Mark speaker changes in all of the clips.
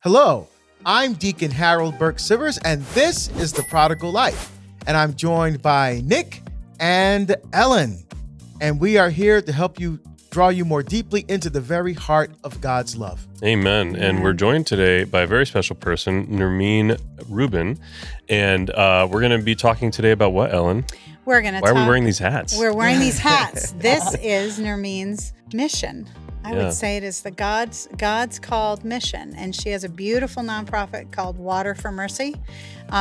Speaker 1: Hello, I'm Deacon Burke Sivers, and this is The Prodigal Life. And I'm joined by Nick and Ellen. And we are here to help you draw you more deeply into the very heart of God's love.
Speaker 2: Amen. And we're joined today by a very special person, Nermine Rubin. And we're going to be talking today about what, Ellen?
Speaker 3: We're going to
Speaker 2: Why are we wearing these hats?
Speaker 3: We're wearing these hats. This is Nermine's mission. I would say it is the God's called mission. And she has a beautiful nonprofit called Water for Mercy,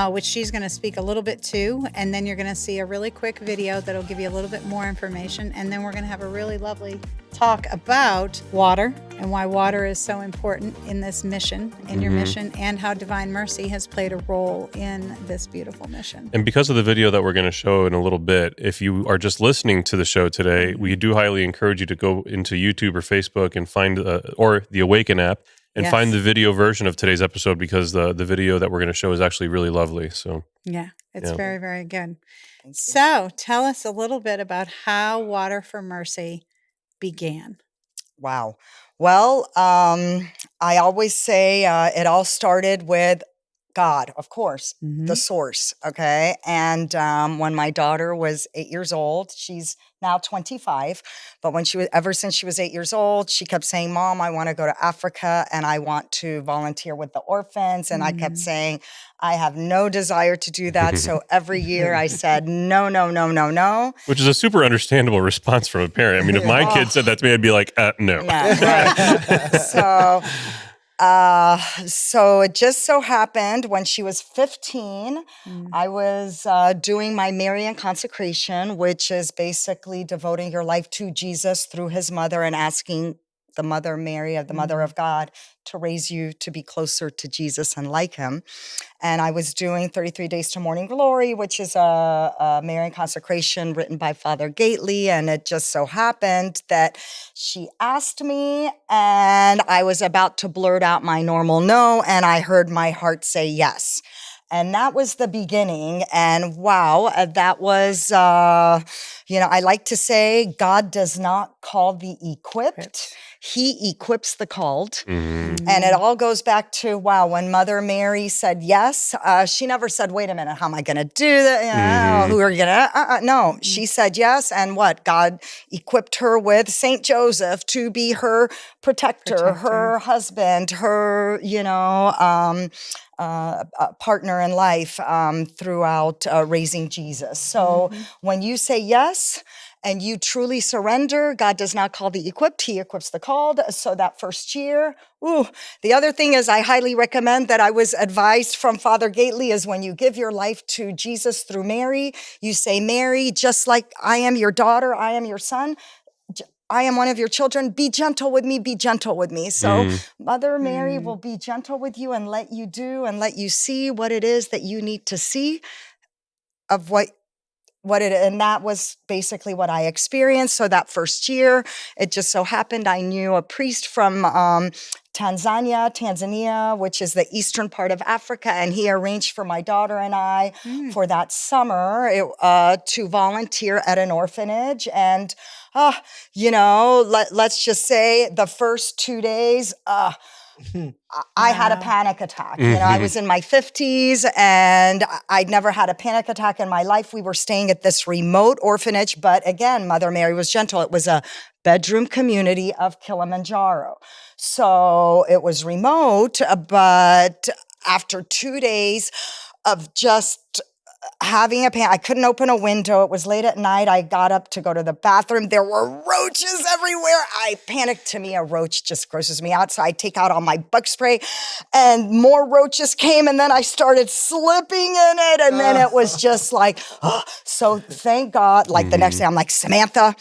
Speaker 3: which she's going to speak a little bit to. And then you're going to see a really quick video that'll give you a little bit more information. And then we're going to have a really lovely talk about water and why water is so important in this mission, in your mission, and how Divine Mercy has played a role in this beautiful mission. And
Speaker 2: because of the video that we're going to show in a little bit, if you are just listening to the show today, we do highly encourage you to go into YouTube or Facebook and find, or the Awaken app, and find the video version of today's episode, because the video that we're going to show is actually really lovely. So
Speaker 3: it's very, very good. So tell us a little bit about how Water for Mercy began.
Speaker 4: Wow. Well, I always say it all started with God, of course, the source. Okay. And when my daughter was 8 years old, she's now 25, but ever since she was 8 years old, she kept saying, "Mom, I want to go to Africa and I want to volunteer with the orphans." And I kept saying, "I have no desire to do that." So every year I said, no, no, no, no, no.
Speaker 2: Which is a super understandable response from a parent. I mean, if my kid said that to me, I'd be like, no.
Speaker 4: Right. So it just so happened when she was 15, I was doing my Marian consecration, which is basically devoting your life to Jesus through his mother and asking the Mother Mary, the Mother of God, to raise you to be closer to Jesus and like him. And I was doing 33 Days to Morning Glory, which is a Marian consecration written by Father Gately. And it just so happened that she asked me, and I was about to blurt out my normal no, and I heard my heart say yes. And that was the beginning. And wow, that was, I like to say God does not call the equipped. He equips the called. And it all goes back to, when Mother Mary said yes, she never said, "Wait a minute, how am I going to do that? Who are you going to?" No, she said yes. And what? God equipped her with Saint Joseph to be her protector. Her husband, her, partner in life throughout raising Jesus. So when you say yes and you truly surrender, God does not call the equipped, he equips the called. So that first year, the other thing is I highly recommend that I was advised from Father Gately is when you give your life to Jesus through Mary, you say, "Mary, just like I am your daughter, I am your son, I am one of your children. Be gentle with me, be gentle with me." So Mother Mary will be gentle with you and let you do and let you see what it is that you need to see of and that was basically what I experienced. So that first year, it just so happened I knew a priest from Tanzania, which is the eastern part of Africa, and he arranged for my daughter and I for that summer to volunteer at an orphanage. And let's just say the first 2 days, I had a panic attack. I was in my 50s and I'd never had a panic attack in my life. We were staying at this remote orphanage, but again, Mother Mary was gentle. It was a bedroom community of Kilimanjaro. So it was remote, but after 2 days of just having a panic, I couldn't open a window. It was late at night. I got up to go to the bathroom. There were roaches everywhere. I panicked. To me, a roach just grosses me out. So I take out all my bug spray and more roaches came. And then I started slipping in it. And then it was just like, so thank God, like the next day I'm like, "Samantha,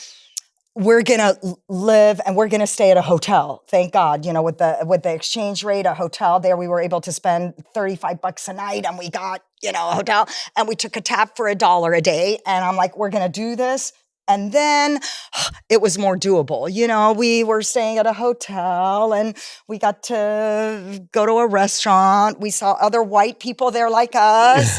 Speaker 4: we're going to live and we're going to stay at a hotel." Thank God, with the exchange rate, a hotel there, we were able to spend $35 a night and we got, a hotel, and we took a tab for $1 a day. And I'm like, "We're going to do this. And then it was more doable. We were staying at a hotel and we got to go to a restaurant. We saw other white people there like us,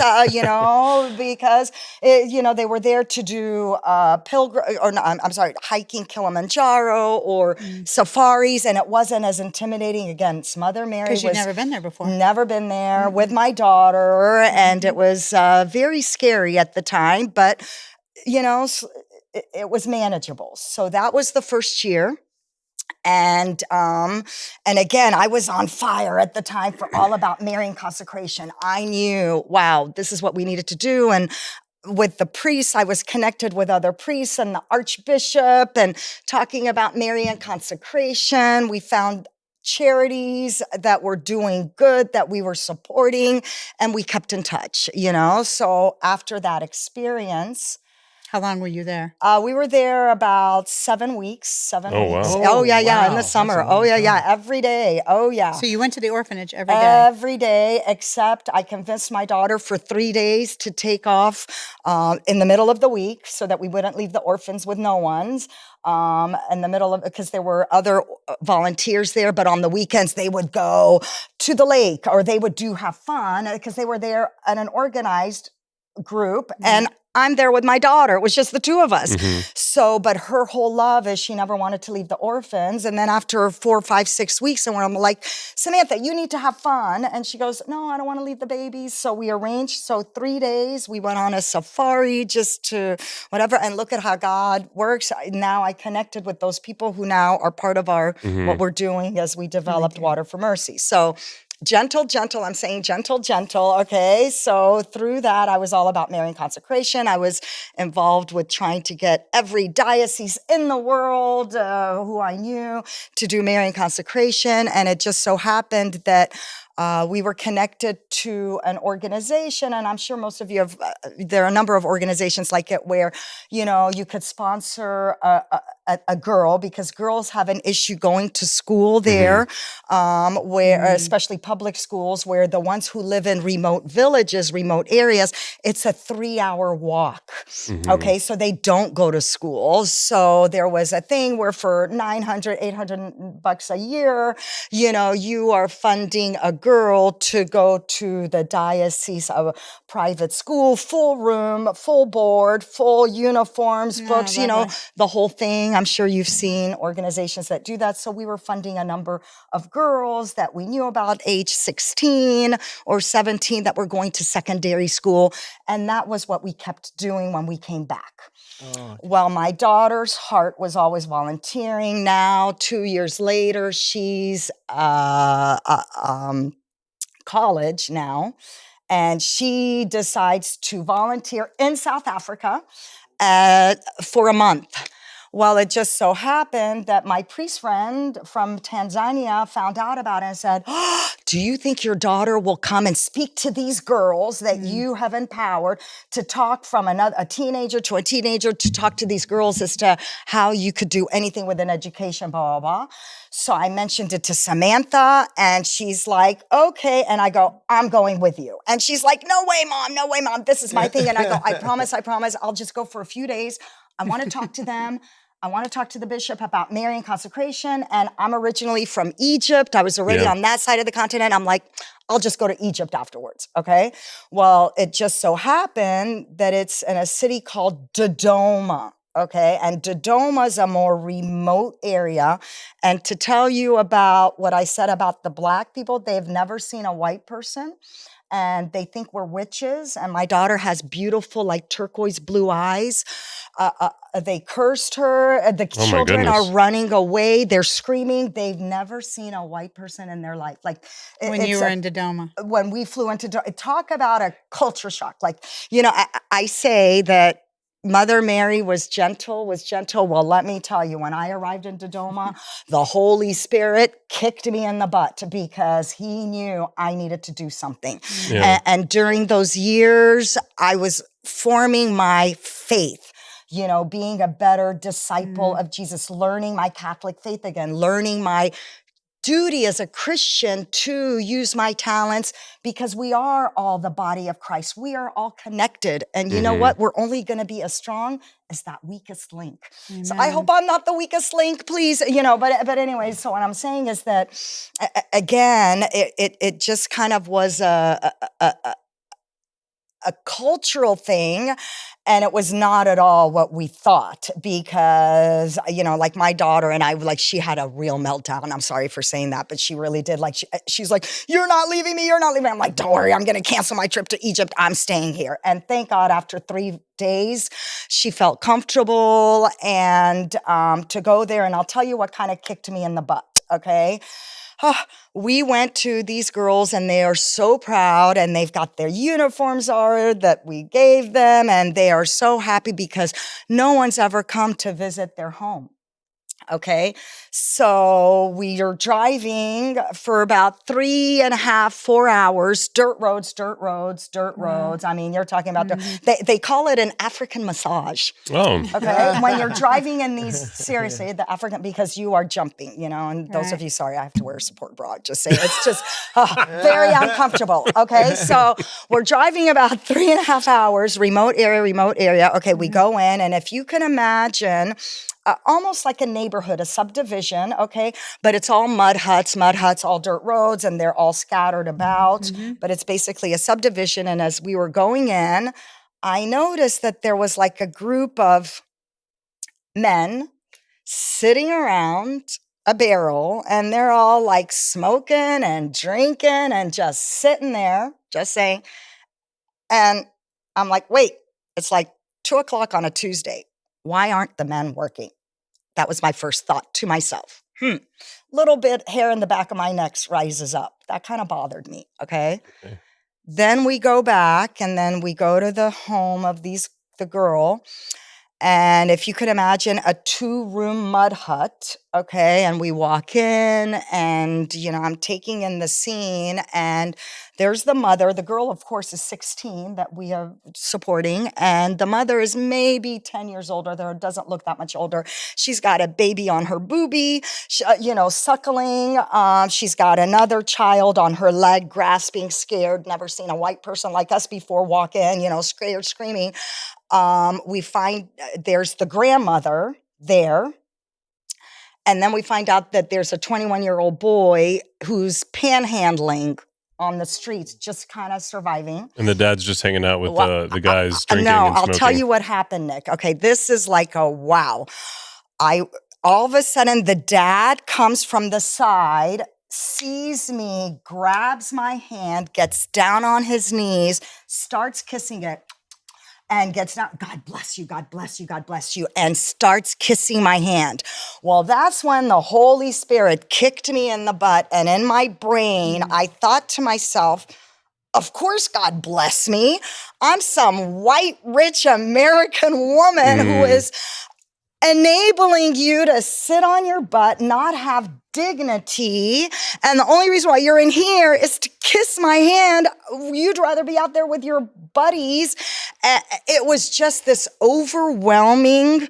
Speaker 4: because, they were there to do hiking Kilimanjaro or safaris. And it wasn't as intimidating. Again, Mother Mary
Speaker 3: because you'd never been there before.
Speaker 4: Never been there with my daughter. And it was very scary at the time. But, it was manageable. So that was the first year. And again, I was on fire at the time for all about Marian consecration. I knew, wow, this is what we needed to do. And with the priests, I was connected with other priests and the archbishop and talking about Marian consecration. We found charities that were doing good, that we were supporting, and we kept in touch, So after that experience,
Speaker 3: how long were you there?
Speaker 4: We were there about 7 weeks. 7 weeks.
Speaker 1: Wow.
Speaker 4: In the summer. Every day.
Speaker 3: So you went to the orphanage every day?
Speaker 4: Every day, except I convinced my daughter for 3 days to take off in the middle of the week so that we wouldn't leave the orphans with no ones. In the middle of, because there were other volunteers there, but on the weekends they would go to the lake or they would have fun because they were there in an organized group. And I'm there with my daughter. It was just the two of us. So, but her whole love is she never wanted to leave the orphans. And then after 4, 5, 6 weeks, and I'm like, Samantha, you need to have fun. And she goes, no, I don't want to leave the babies. So we arranged. So 3 days, we went on a safari just to whatever. And look at how God works. Now I connected with those people who now are part of our, what we're doing as we developed Water for Mercy. So gentle, I'm saying gentle. Okay. So through that, I was all about Marian consecration. I was involved with trying to get every diocese in the world who I knew to do Marian consecration. And it just so happened that we were connected to an organization, and I'm sure most of you have, there are a number of organizations like it where, you could sponsor a girl because girls have an issue going to school there, where, especially public schools, where the ones who live in remote villages, remote areas, it's a 3-hour walk. Okay, so they don't go to school. So there was a thing where for $900, $800 a year, you are funding a girl to go to the diocese of a private school, full room, full board, full uniforms, books, the whole thing. I'm sure you've seen organizations that do that. So we were funding a number of girls that we knew about age 16 or 17 that were going to secondary school. And that was what we kept doing when we came back. Well, my daughter's heart was always volunteering. Now, 2 years later, she's college now, and she decides to volunteer in South Africa for a month. Well, it just so happened that my priest friend from Tanzania found out about it and said, do you think your daughter will come and speak to these girls that you have empowered to talk from a teenager to a teenager to talk to these girls as to how you could do anything with an education, blah, blah, blah. So I mentioned it to Samantha and she's like, okay. And I go, I'm going with you. And she's like, no way, mom. This is my thing. And I go, I promise. I'll just go for a few days. I want to talk to them. I want to talk to the bishop about Marian consecration. And I'm originally from Egypt. I was already on that side of the continent. I'm like, I'll just go to Egypt afterwards. Okay. Well, it just so happened that it's in a city called Dodoma. Okay. And Dodoma is a more remote area. And to tell you about what I said about the Black people, they've never seen a white person. And they think we're witches. And my daughter has beautiful, like turquoise blue eyes. They cursed her. The children are running away. They're screaming. They've never seen a white person in their life. Like
Speaker 3: when you were in Dodoma. When
Speaker 4: we flew into Dodoma. Talk about a culture shock. Like, I say that Mother Mary was gentle. Well, let me tell you, when I arrived in Dodoma, the Holy Spirit kicked me in the butt because he knew I needed to do something. Yeah. And during those years, I was forming my faith, being a better disciple of Jesus, learning my Catholic faith again, learning my duty as a Christian to use my talents, because we are all the body of Christ. We are all connected. And you know what? We're only going to be as strong as that weakest link.
Speaker 3: Amen.
Speaker 4: So I hope I'm not the weakest link, please. But anyway, so what I'm saying is that, again, it just kind of was a cultural thing, and it was not at all what we thought, because, like my daughter and I, like, she had a real meltdown. I'm sorry for saying that, but she really did. Like, she's like, you're not leaving me. You're not leaving me. I'm like, don't worry. I'm going to cancel my trip to Egypt. I'm staying here. And thank God, after 3 days, she felt comfortable and to go there. And I'll tell you what kind of kicked me in the butt. Okay. We went to these girls, and they are so proud, and they've got their uniforms that we gave them, and they are so happy because no one's ever come to visit their home. Okay, so we are driving for about 3.5, 4 hours, dirt roads. I mean, you're talking about, they call it an African massage.
Speaker 2: Oh.
Speaker 4: Okay, when you're driving in these, seriously, the African, because you are jumping, and those of you, sorry, I have to wear a support bra, just say, it's just very uncomfortable. Okay, so we're driving about 3.5 hours, remote area. Okay, we go in, and if you can imagine, almost like a neighborhood, a subdivision, okay? But it's all mud huts, all dirt roads, and they're all scattered about. But it's basically a subdivision. And as we were going in, I noticed that there was like a group of men sitting around a barrel, and they're all like smoking and drinking and just sitting there, just saying. And I'm like, wait, it's like 2:00 on a Tuesday. Why aren't the men working? That was my first thought to myself. Little bit hair in the back of my neck rises up. That kind of bothered me, okay? Then we go back, and then we go to the home of the girl. And if you could imagine a 2-room mud hut, okay, and we walk in, and, I'm taking in the scene, and there's the mother. The girl, of course, is 16 that we are supporting, and the mother is maybe 10 years older. There doesn't look that much older. She's got a baby on her boobie, suckling. She's got another child on her leg, grasping, scared. Never seen a white person like us before walk in, scared, screaming. We find there's the grandmother there. And then we find out that there's a 21-year-old boy who's panhandling on the streets, just kind of surviving.
Speaker 2: And the dad's just hanging out with the guys drinking
Speaker 4: no,
Speaker 2: and smoking.
Speaker 4: I'll tell you what happened, Nick. Okay, this is like a wow. All of a sudden, the dad comes from the side, sees me, grabs my hand, gets down on his knees, starts kissing it, and gets down, God bless you, God bless you, God bless you, and starts kissing my hand. Well, that's when the Holy Spirit kicked me in the butt, and in my brain, I thought to myself, of course, God bless me. I'm some white, rich American woman who is enabling you to sit on your butt, not have dignity, and the only reason why you're in here is to kiss my hand. You'd rather be out there with your buddies. It was just this overwhelming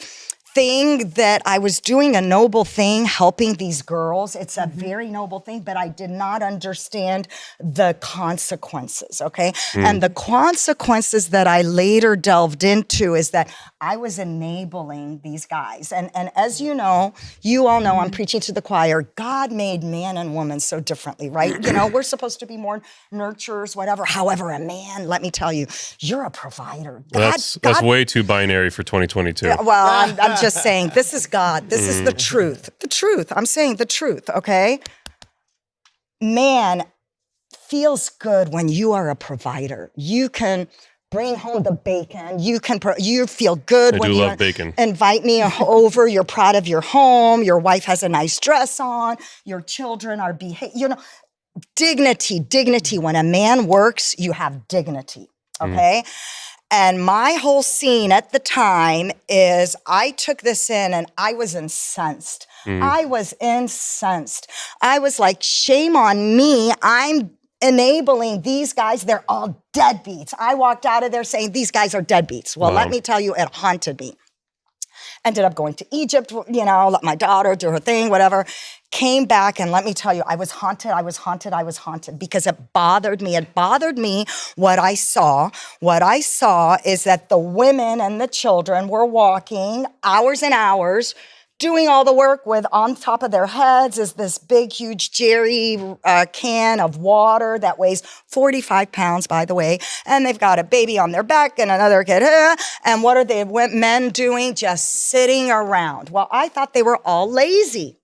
Speaker 4: thing that I was doing a noble thing, helping these girls. It's a very noble thing, but I did not understand the consequences, okay? And the consequences that I later delved into is that I was enabling these guys. And as you all know, I'm preaching to the choir, God made man and woman so differently, right? We're supposed to be more nurturers, whatever. However, a man, let me tell you, you're a provider.
Speaker 2: That's way too binary for 2022.
Speaker 4: Well, I'm just saying, this is God. This is the truth. The truth. I'm saying the truth, okay? Man feels good when you are a provider. You can bring home the bacon. You feel good when you
Speaker 2: love bacon.
Speaker 4: Invite me over. You're proud of your home. Your wife has a nice dress on. Your children are dignity. When a man works, you have dignity, okay? And my whole scene at the time is I took this in and I was incensed. I was like, shame on me. I'm enabling these guys. They're all deadbeats. I walked out of there saying these guys are deadbeats. Well, let me tell you, it haunted me. Ended up going to Egypt, let my daughter do her thing, whatever. Came back, and let me tell you, I was haunted because it bothered me. It bothered me what I saw. What I saw is that the women and the children were walking hours and hours, doing all the work with on top of their heads is this big, huge jerry can of water that weighs 45 pounds, by the way. And they've got a baby on their back and another kid. And what are the men doing? Just sitting around. Well, I thought they were all lazy.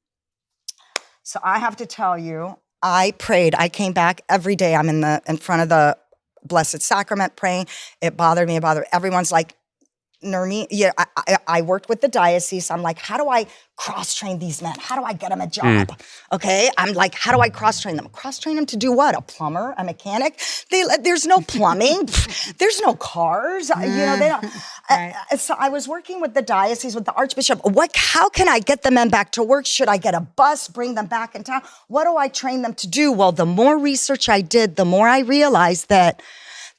Speaker 4: So I have to tell you, I prayed. I came back every day. I'm in front of the Blessed Sacrament praying. It bothered me. Everyone's like, Nermine, I worked with the diocese. I'm like, how do I cross-train these men? How do I get them a job? Okay, I'm like, how do I cross-train them? Cross-train them to do what? A plumber, a mechanic? There's no plumbing. There's no cars. They don't. Right. So I was working with the diocese, with the archbishop. How can I get the men back to work? Should I get a bus, bring them back in town? What do I train them to do? Well, the more research I did, the more I realized that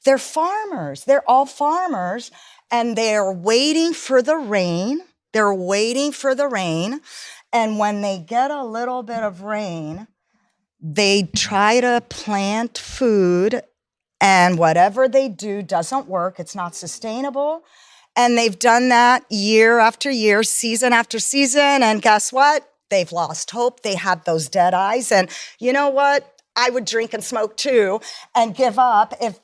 Speaker 4: they're farmers. They're all farmers. And they're waiting for the rain. And when they get a little bit of rain, they try to plant food. And whatever they do doesn't work. It's not sustainable. And they've done that year after year, season after season. And guess what? They've lost hope. They have those dead eyes. And you know what? I would drink and smoke too and give up if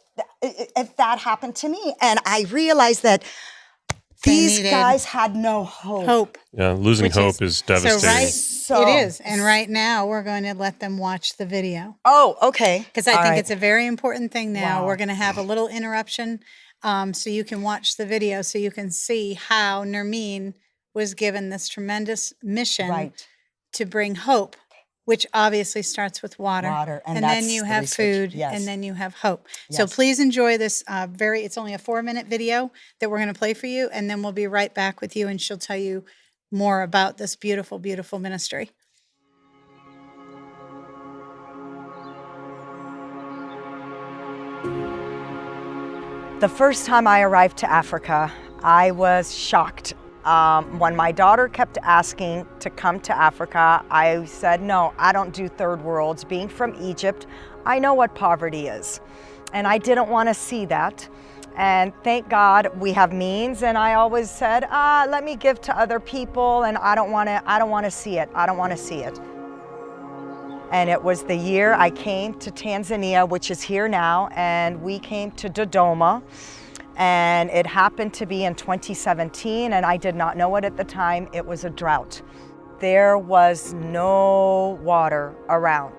Speaker 4: that happened to me. And I realized that these guys had no hope.
Speaker 2: Yeah, losing hope is devastating.
Speaker 3: So it is. And right now, we're going to let them watch the video.
Speaker 4: Oh, okay.
Speaker 3: Because I think it's a very important thing now. Wow. We're going to have a little interruption so you can watch the video, so you can see how Nermine was given this tremendous mission to bring hope, which obviously starts with water. And then you have food, and then you have hope. Yes. So please enjoy this it's only a 4-minute video that we're going to play for you, and then we'll be right back with you, and she'll tell you more about this beautiful, beautiful ministry.
Speaker 4: The first time I arrived to Africa, I was shocked. When my daughter kept asking to come to Africa, I said, no, I don't do third worlds. Being from Egypt, I know what poverty is. And I didn't want to see that. And thank God we have means. And I always said, let me give to other people. And I don't want to see it. I don't want to see it. And it was the year I came to Tanzania, which is here now. And we came to Dodoma. And it happened to be in 2017, and I did not know it at the time. It was a drought. There was no water around.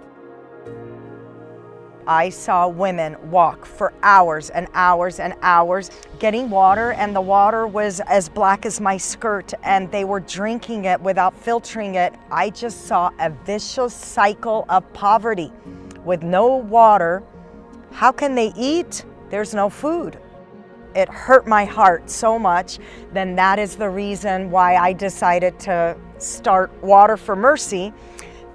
Speaker 4: I saw women walk for hours and hours and hours getting water, and the water was as black as my skirt, and they were drinking it without filtering it. I just saw a vicious cycle of poverty. With no water, how can they eat? There's no food. It hurt my heart so much. Then that is the reason why I decided to start Water for Mercy,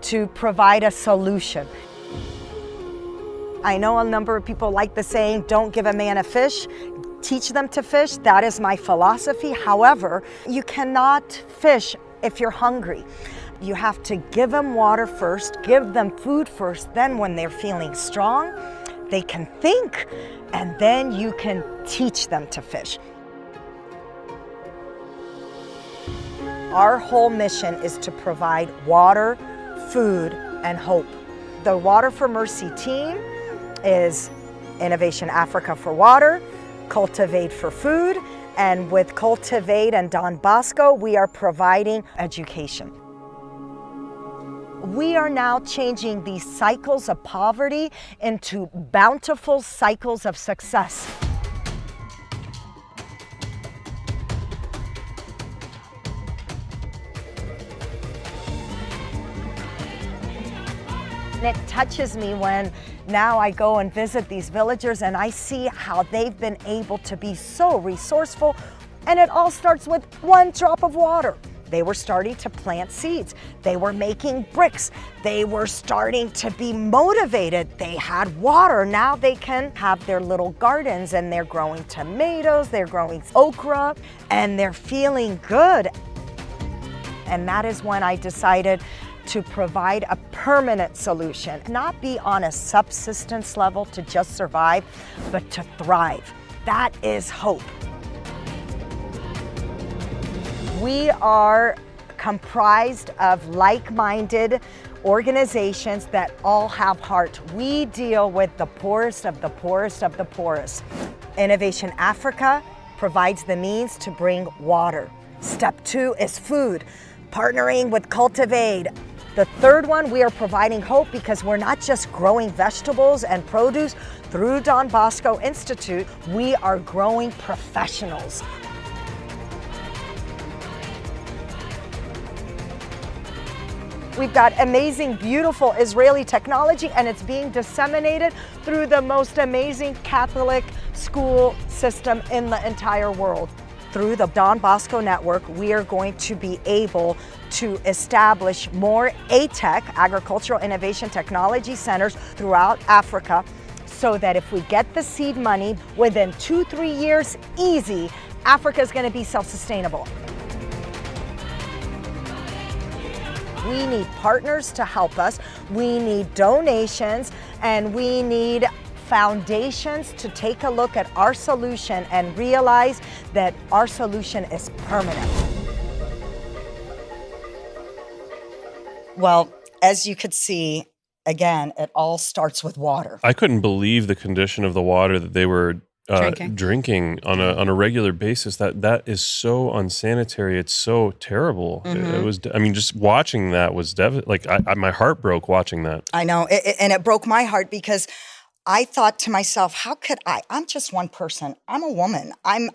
Speaker 4: to provide a solution. I know a number of people like the saying, don't give a man a fish, teach them to fish. That is my philosophy. However, you cannot fish if you're hungry. You have to give them water first, give them food first. Then when they're feeling strong, they can think, and then you can teach them to fish. Our whole mission is to provide water, food, and hope. The Water for Mercy team is Innovation Africa for water, Cultivate for food, and with Cultivate and Don Bosco, we are providing education. We are now changing these cycles of poverty into bountiful cycles of success. And it touches me when now I go and visit these villagers and I see how they've been able to be so resourceful, and it all starts with one drop of water. They were starting to plant seeds. They were making bricks. They were starting to be motivated. They had water. Now they can have their little gardens, and they're growing tomatoes, they're growing okra, and they're feeling good. And that is when I decided to provide a permanent solution, not be on a subsistence level to just survive, but to thrive. That is hope. We are comprised of like-minded organizations that all have heart. We deal with the poorest of the poorest of the poorest. Innovation Africa provides the means to bring water. Step 2 is food, partnering with Cultivate. The third one, we are providing hope because we're not just growing vegetables and produce. Through Don Bosco Institute, we are growing professionals. We've got amazing, beautiful Israeli technology, and it's being disseminated through the most amazing Catholic school system in the entire world. Through the Don Bosco Network, we are going to be able to establish more ATEC, Agricultural Innovation Technology Centers, throughout Africa, so that if we get the seed money within 2-3 years, easy, Africa is going to be self-sustainable. We need partners to help us, we need donations, and we need foundations to take a look at our solution and realize that our solution is permanent. Well, as you could see, again, it all starts with water.
Speaker 2: I couldn't believe the condition of the water that they were drinking on a regular basis. That is so unsanitary. It's so terrible. It was. I mean, just watching that was my heart broke watching that.
Speaker 4: I know, and it broke my heart because I thought to myself, how could I? I'm just one person. I'm a woman. I'm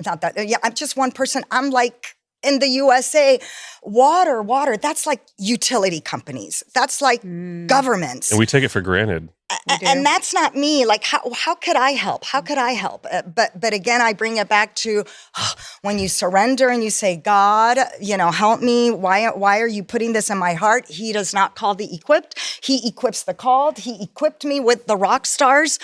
Speaker 4: not that. Yeah, I'm just one person. I'm like in the USA, water. That's like utility companies. That's like governments.
Speaker 2: And we take it for granted.
Speaker 4: And that's not me. Like, how could I help? How could I help? But again, I bring it back to when you surrender and you say, God, help me. Why are you putting this in my heart? He does not call the equipped. He equips the called. He equipped me with the rock stars.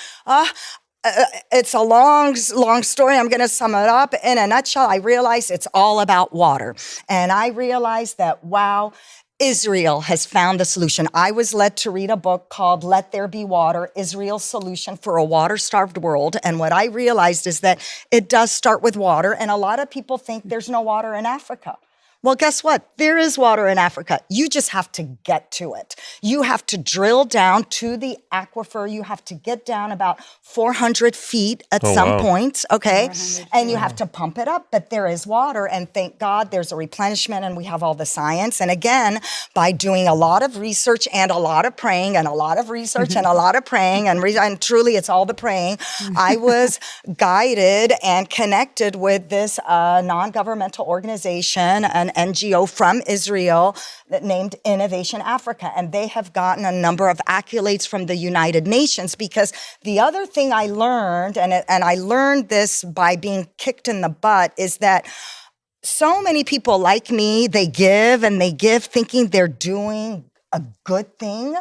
Speaker 4: It's a long story. I'm going to sum it up. In a nutshell, I realized it's all about water. And I realized that, wow, Israel has found the solution. I was led to read a book called Let There Be Water, Israel's Solution for a Water-Starved World. And what I realized is that it does start with water. And a lot of people think there's no water in Africa. Well, guess what? There is water in Africa. You just have to get to it. You have to drill down to the aquifer. You have to get down about 400 feet at some point, okay? And you have to pump it up, but there is water. And thank God there's a replenishment and we have all the science. And again, by doing a lot of research and a lot of praying and a lot of research and a lot of praying, and truly it's all the praying, I was guided and connected with this non-governmental organization, an NGO from Israel named Innovation Africa. And they have gotten a number of accolades from the United Nations, because the other thing I learned, and I learned this by being kicked in the butt, is that so many people like me, they give thinking they're doing a good thing,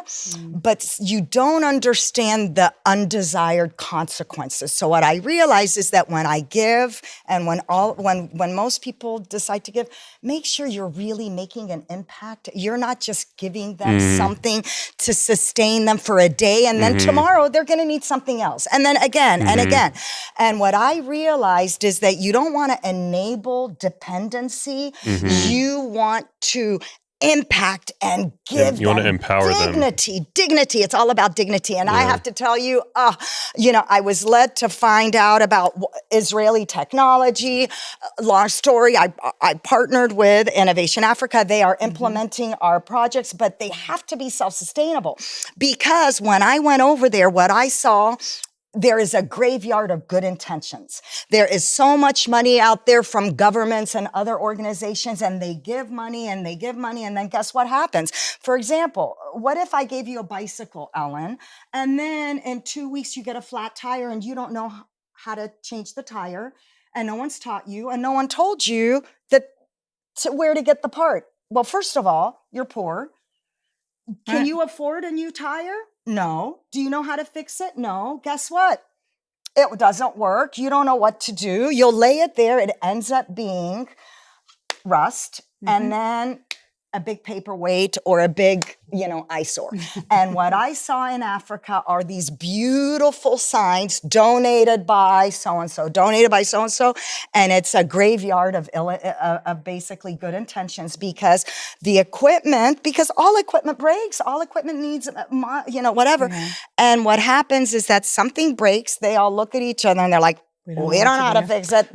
Speaker 4: but you don't understand the undesired consequences. So what I realized is that when I give, and when most people decide to give, make sure you're really making an impact. You're not just giving them something to sustain them for a day, and then tomorrow they're going to need something else, and then again and again. And what I realized is that you don't want to enable dependency. You want to impact and give
Speaker 2: you want to empower
Speaker 4: dignity. It's all about dignity. And I have to tell you, I was led to find out about Israeli technology. Long story, I partnered with Innovation Africa. They are implementing our projects, but they have to be self-sustainable. Because when I went over there, what I saw, there is a graveyard of good intentions. There is so much money out there from governments and other organizations, and they give money and they give money, and then guess what happens? For example, what if I gave you a bicycle, Ellen, and then in 2 weeks you get a flat tire and you don't know how to change the tire, and no one's taught you, and no one told you where to get the part? Well, first of all, you're poor. Can you afford a new tire? No. Do you know how to fix it? No. Guess what? It doesn't work. You don't know what to do. You'll lay it there. It ends up being rust. And then a big paperweight or a big, eyesore. And what I saw in Africa are these beautiful signs, donated by so-and-so, donated by so-and-so. And it's a graveyard of basically good intentions, because because all equipment breaks, all equipment needs, whatever. Mm-hmm. And what happens is that something breaks, they all look at each other and they're like, we don't know how to fix it.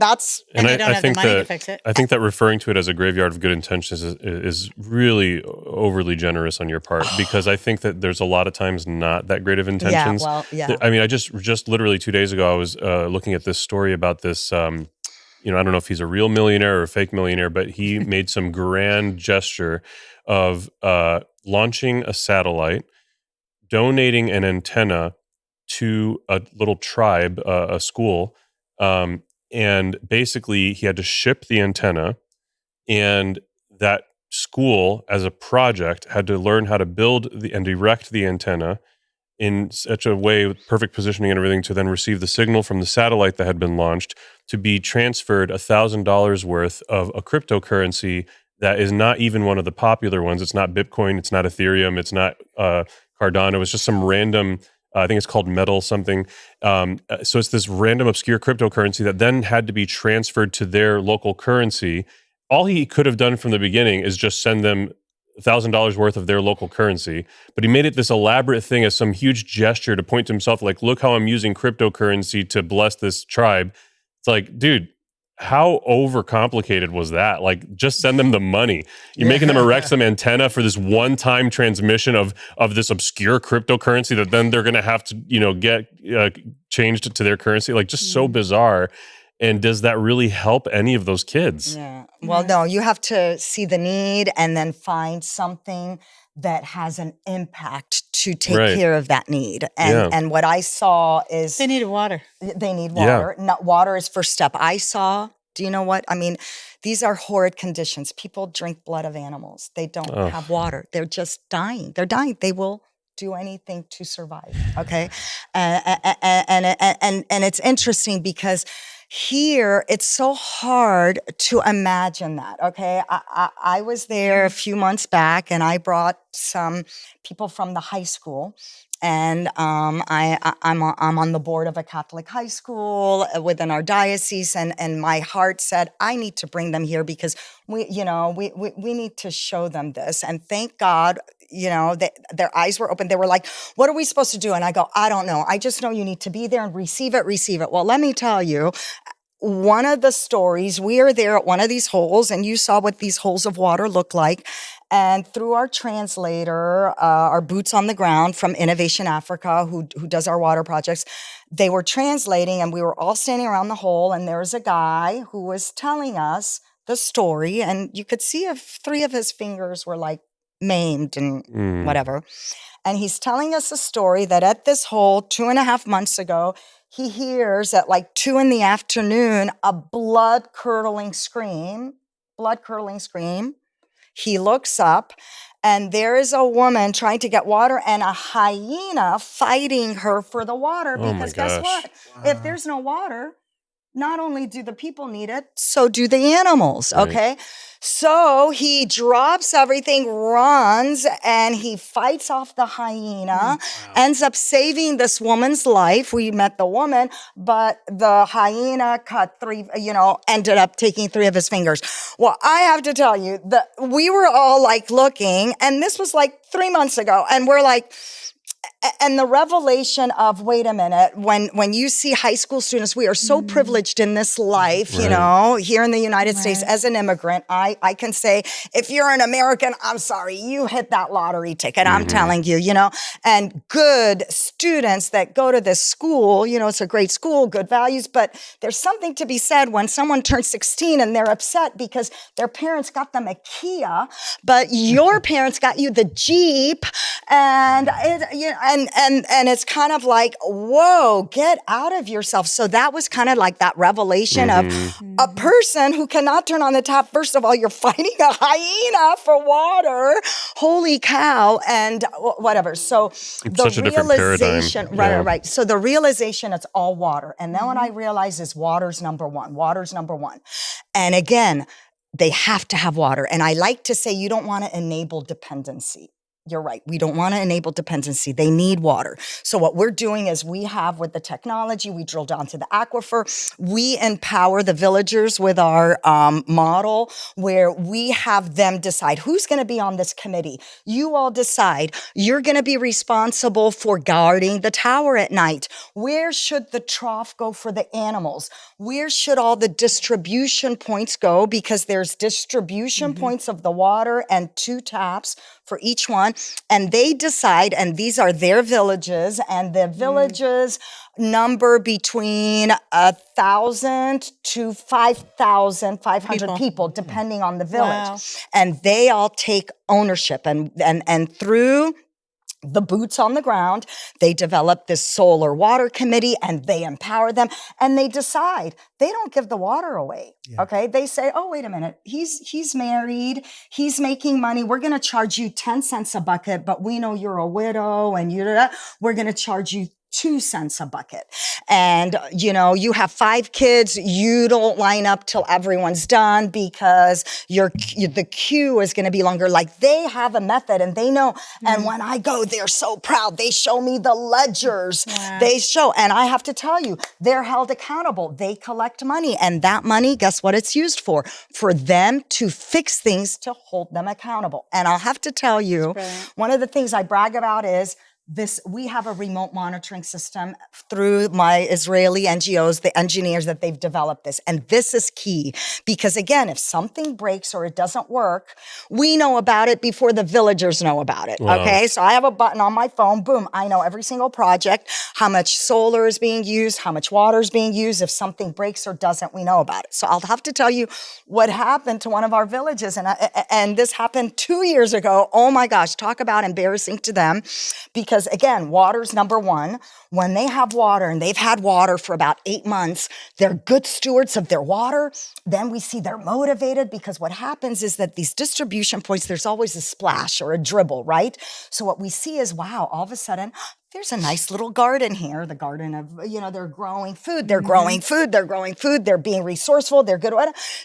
Speaker 3: And they don't have the money to fix it.
Speaker 2: I think that referring to it as a graveyard of good intentions is really overly generous on your part, because I think that there's a lot of times not that great of intentions. I mean, I just literally 2 days ago, I was looking at this story about this, I don't know if he's a real millionaire or a fake millionaire, but he made some grand gesture of launching a satellite, donating an antenna to a little tribe, a school, and basically he had to ship the antenna, and that school as a project had to learn how to build and erect the antenna in such a way with perfect positioning and everything to then receive the signal from the satellite that had been launched to be transferred $1,000 worth of a cryptocurrency that is not even one of the popular ones. It's not Bitcoin, it's not Ethereum, it's not Cardano. It's just some random, I think it's called Metal something. So it's this random obscure cryptocurrency that then had to be transferred to their local currency. All he could have done from the beginning is just send them $1,000 worth of their local currency, but he made it this elaborate thing as some huge gesture to point to himself, like, look how I'm using cryptocurrency to bless this tribe. It's like, dude, how overcomplicated was that? Like, just send them the money. You're making them erect some antenna for this one-time transmission of this obscure cryptocurrency that then they're going to have to, get changed to their currency. Like, just so bizarre. And does that really help any of those kids?
Speaker 4: Yeah. Well, no, you have to see the need and then find something that has an impact to take care of that need. And what I saw is...
Speaker 3: They needed water.
Speaker 4: They need water.
Speaker 2: Yeah.
Speaker 4: Water is first step. I saw, do you know what? I mean, these are horrid conditions. People drink blood of animals. They don't have water. They're just dying. They're dying. They will do anything to survive, okay? And it's interesting because here, it's so hard to imagine that, okay? I was there a few months back, and I brought some people from the high school, and I'm on the board of a Catholic high school within our diocese, and my heart said, I need to bring them here because we need to show them this. And thank God, their eyes were open. They were like, what are we supposed to do? And I go, I don't know. I just know you need to be there and receive it. Well, let me tell you, one of the stories, we are there at one of these holes, and you saw what these holes of water look like. And through our translator, our boots on the ground from Innovation Africa, who does our water projects, they were translating, and we were all standing around the hole, and there was a guy who was telling us the story, and you could see if 3 of his fingers were like maimed and whatever. And he's telling us a story that at this hole 2.5 months ago, he hears at like 2 p.m. a blood-curdling scream. He looks up, and there is a woman trying to get water and a hyena fighting her for the water, because guess what? Wow. If there's no water, not only do the people need it, so do the animals, okay? Right. So he drops everything, runs, and he fights off the hyena, ends up saving this woman's life. We met the woman, but the hyena ended up taking 3 of his fingers. Well, I have to tell you, we were all like looking, and this was like 3 months ago, and we're like, and the revelation of, wait a minute, when you see high school students, we are so privileged in this life, here in the United States as an immigrant. I can say, if you're an American, I'm sorry, you hit that lottery ticket. I'm telling you, and good students that go to this school, it's a great school, good values, but there's something to be said when someone turns 16 and they're upset because their parents got them a Kia, but your parents got you the Jeep, and and it's kind of like, whoa, get out of yourself. So that was kind of like that revelation of a person who cannot turn on the tap. First of all, you're fighting a hyena for water. Holy cow. And whatever. So
Speaker 2: it's such a different paradigm.
Speaker 4: Right. So the realization, it's all water. And then what I realized is water's number one. And again, they have to have water. And I like to say you don't want to enable dependency. You're right. We don't want to enable dependency. They need water. So what we're doing is we have with the technology, we drill down to the aquifer. We empower the villagers with our model where we have them decide who's going to be on this committee. You all decide. You're going to be responsible for guarding the tower at night. Where should the trough go for the animals? Where should all the distribution points go? Because there's distribution points of the water and 2 taps for each one. And they decide, and these are their villages, and the villages number between 1,000 to 5,500 people, depending on the village.
Speaker 3: Wow.
Speaker 4: And they all take ownership. And through the boots on the ground, they develop this solar water committee and they empower them and they decide. They don't give the water away. Yeah. Okay. They say, oh, wait a minute. He's married. He's making money. We're going to charge you 10 cents a bucket, but we know you're a widow and we're going to charge you 2 cents a bucket. And, you have 5 kids. You don't line up till everyone's done because the queue is going to be longer. Like they have a method and they know. And when I go, they're so proud. They show me the ledgers. Yeah. And I have to tell you, they're held accountable. They collect money and that money, guess what it's used for? For them to fix things to hold them accountable. And I'll have to tell you, one of the things I brag about is we have a remote monitoring system through my Israeli NGOs, the engineers that they've developed this. And this is key because again, if something breaks or it doesn't work, we know about it before the villagers know about it. Wow. Okay. So I have a button on my phone. Boom. I know every single project, how much solar is being used, how much water is being used. If something breaks or doesn't, we know about it. So I'll have to tell you what happened to one of our villages. And this happened 2 years ago. Oh my gosh. Talk about embarrassing to them because again, water's number one. When they have water and they've had water for about 8 months, they're good stewards of their water. Then we see they're motivated because what happens is that these distribution points, there's always a splash or a dribble, right? So what we see is, wow, all of a sudden, there's a nice little garden here, the garden of, they're growing food, they're growing food, they're being resourceful, they're good.